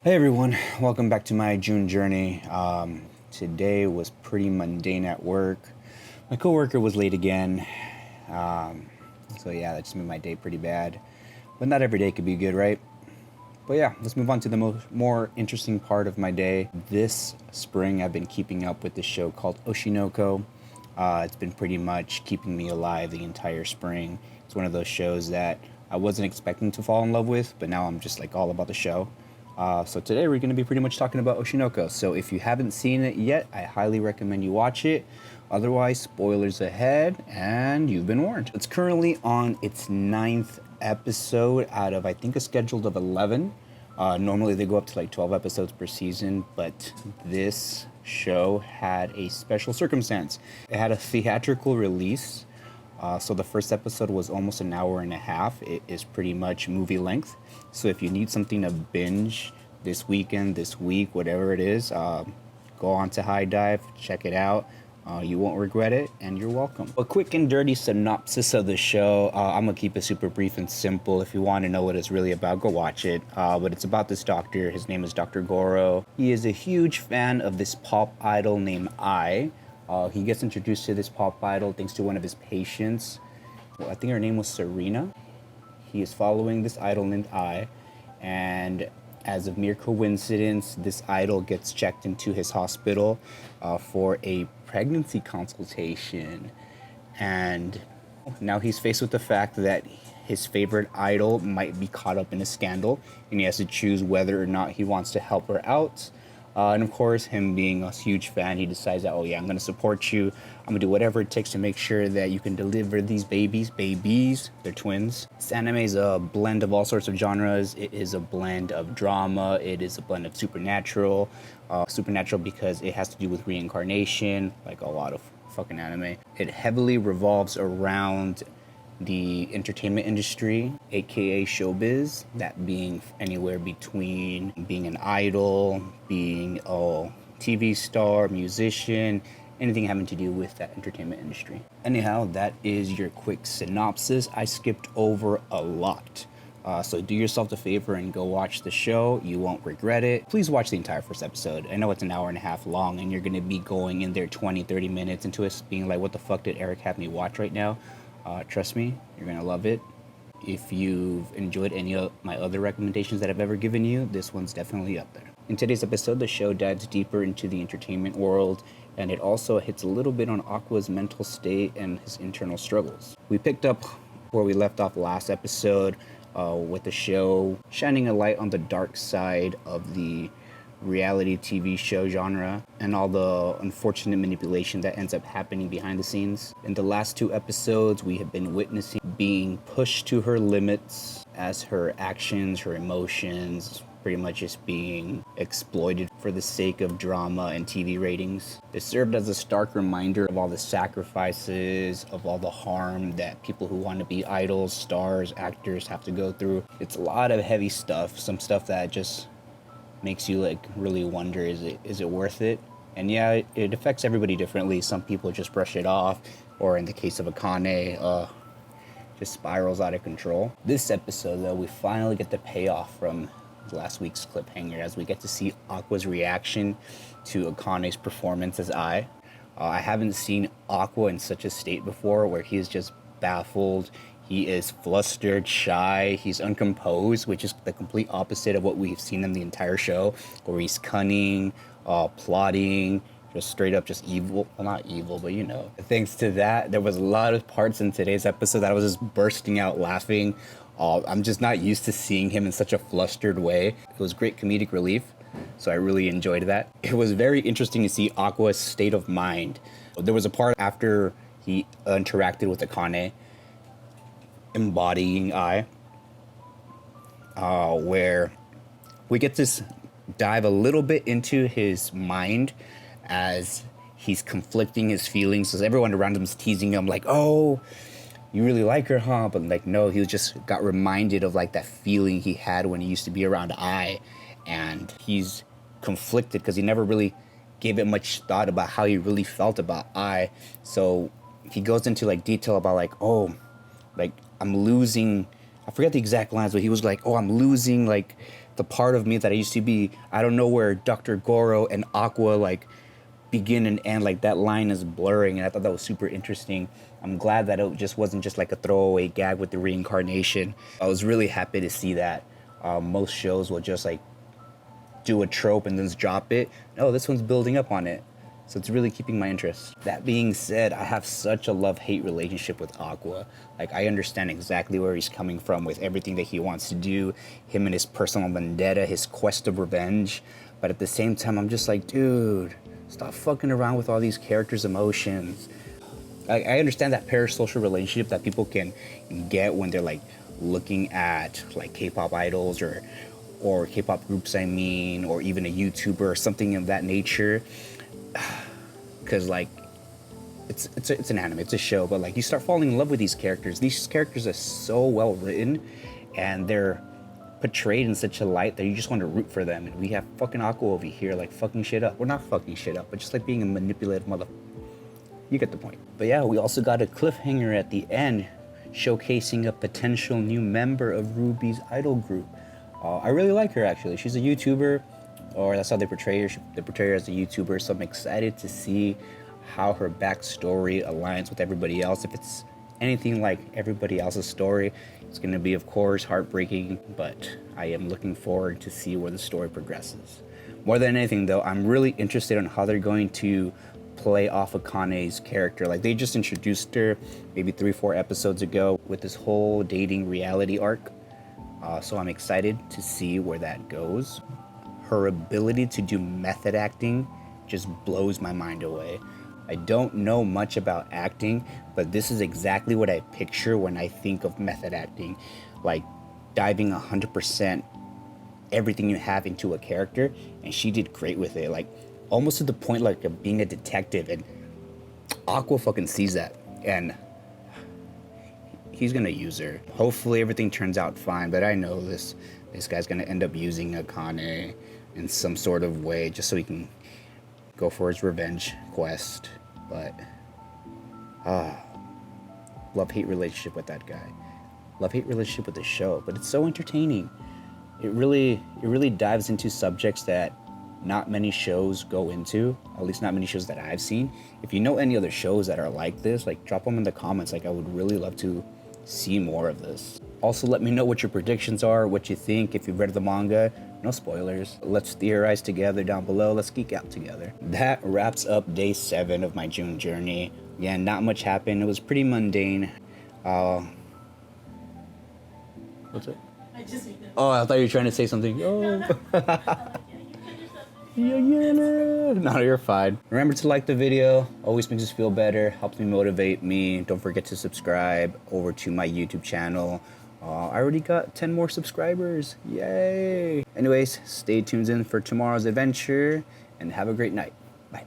Hey everyone, welcome back to my June journey. Today was pretty mundane at work. My coworker was late again, so yeah, that just made my day pretty bad. But not every day could be good, right? But yeah, let's move on to the more interesting part of my day. This spring, I've been keeping up with this show called Oshi. It's been pretty much keeping me alive the entire spring. It's one of those shows that I wasn't expecting to fall in love with, but now I'm just like all about the show. So today we're going to be pretty much talking about Oshi. So if you haven't seen it yet, I highly recommend you watch it. Otherwise, spoilers ahead, and you've been warned. It's currently on its 9th episode out of, I think, a scheduled of 11. Normally they go up to like 12 episodes per season, but this show had a special circumstance. It had a theatrical release. So the first episode was almost an hour and a half. It is pretty much movie length. So if you need something to binge this weekend, this week, whatever it is, go on to High Dive, check it out. You won't regret it, and you're welcome. A quick and dirty synopsis of the show. I'm going to keep it super brief and simple. If you want to know what it's really about, go watch it. But it's about this doctor. His name is Dr. Goro. He is a huge fan of this pop idol named Ai. He gets introduced to this pop idol thanks to one of his patients. Well, I think her name was Serena. He is following this idol named Ai, and as a mere coincidence, this idol gets checked into his hospital for a pregnancy consultation. And now he's faced with the fact that his favorite idol might be caught up in a scandal, and he has to choose whether or not he wants to help her out. And of course, him being a huge fan, he decides that, oh yeah, I'm going to support you. I'm going to do whatever it takes to make sure that you can deliver these babies. They're twins. This anime is a blend of all sorts of genres. It is a blend of drama. It is a blend of supernatural. Supernatural because it has to do with reincarnation, like a lot of fucking anime. It heavily revolves around the entertainment industry, aka showbiz, that being anywhere between being an idol, being a TV star, musician, anything having to do with that entertainment industry. Anyhow, that is your quick synopsis. I skipped over a lot. So do yourself a favor and go watch the show. You won't regret it. Please watch the entire first episode. I know it's an hour and a half long, and you're going to be going in there 20, 30 minutes into it being like, what the fuck did Eric have me watch right now? Trust me, you're going to love it. If you've enjoyed any of my other recommendations that I've ever given you, this one's definitely up there. In today's episode, the show dives deeper into the entertainment world, and it also hits a little bit on Aqua's mental state and his internal struggles. We picked up where we left off last episode with the show shining a light on the dark side of the reality TV show genre and all the unfortunate manipulation that ends up happening behind the scenes. In the last 2 episodes, we have been witnessing being pushed to her limits as her actions, her emotions, pretty much just being exploited for the sake of drama and TV ratings. It served as a stark reminder of all the sacrifices, of all the harm that people who want to be idols, stars, actors have to go through. It's a lot of heavy stuff, some stuff that just makes you like really wonder, is it worth it? And yeah, it affects everybody differently. Some people just brush it off, or in the case of Akane, just spirals out of control. This episode though, we finally get the payoff from last week's cliffhanger as we get to see Aqua's reaction to Akane's performance as I haven't seen Aqua in such a state before, where he's just baffled. He is flustered, shy, he's uncomposed, which is the complete opposite of what we've seen in the entire show, where he's cunning, plotting, just straight up just evil. Well, not evil, but you know. Thanks to that, there was a lot of parts in today's episode that I was just bursting out laughing. I'm just not used to seeing him in such a flustered way. It was great comedic relief, so I really enjoyed that. It was very interesting to see Aqua's state of mind. There was a part after he interacted with Akane, embodying I, where we get to dive a little bit into his mind as he's conflicting his feelings, because everyone around him is teasing him like, oh, you really like her, huh? But like, no, he just got reminded of like that feeling he had when he used to be around I, and he's conflicted because he never really gave it much thought about how he really felt about I. So he goes into like detail about like, oh, like I'm losing, I forget the exact lines, but he was like, oh, I'm losing like the part of me that I used to be, I don't know where Dr. Goro and Aqua like begin and end, like that line is blurring, and I thought that was super interesting. I'm glad that it just wasn't just like a throwaway gag with the reincarnation. I was really happy to see that. Most shows will just like do a trope and then just drop it. No, this one's building up on it. So it's really keeping my interest. That being said, I have such a love-hate relationship with Aqua. Like, I understand exactly where he's coming from with everything that he wants to do, him and his personal vendetta, his quest of revenge. But at the same time, I'm just like, dude, stop fucking around with all these characters' emotions. I understand that parasocial relationship that people can get when they're like looking at like K-pop idols or K-pop groups, I mean, or even a YouTuber or something of that nature. Because like it's an anime, it's a show, but like you start falling in love with these characters. These characters are so well written, and they're portrayed in such a light that you just want to root for them. And we have fucking Aqua over here like fucking shit up. We're not fucking shit up, but just like being a manipulative mother. You get the point. But yeah, we also got a cliffhanger at the end showcasing a potential new member of Ruby's idol group. I really like her, actually. She's a YouTuber, or that's how they portray her. They portray her as a YouTuber, so I'm excited to see how her backstory aligns with everybody else. If it's anything like everybody else's story, it's going to be, of course, heartbreaking, but I am looking forward to see where the story progresses. More than anything, though, I'm really interested in how they're going to play off of Kane's character. Like, they just introduced her maybe 3-4 episodes ago with this whole dating reality arc. So I'm excited to see where that goes. Her ability to do method acting just blows my mind away. I don't know much about acting, but this is exactly what I picture when I think of method acting. Like diving 100% everything you have into a character, and she did great with it. Like almost to the point like of being a detective, and Aqua fucking sees that, and he's gonna use her. Hopefully everything turns out fine, but I know this guy's gonna end up using Akane in some sort of way just so he can go for his revenge quest. But love-hate relationship with that guy. Love-hate relationship with the show, but it's so entertaining. It really dives into subjects that not many shows go into, at least not many shows that I've seen. If you know any other shows that are like this, like drop them in the comments. Like I would really love to see more of this. Also, let me know what your predictions are, what you think, if you've read the manga. No spoilers. Let's theorize together down below. Let's geek out together. That wraps up day 7 of my June journey. Yeah, not much happened. It was pretty mundane. What's it? Oh, I thought you were trying to say something. Oh. No, you're fine. Remember to like the video. Always makes us feel better. Helps me motivate me. Don't forget to subscribe over to my YouTube channel. I already got 10 more subscribers. Yay. Anyways, stay tuned in for tomorrow's adventure and have a great night.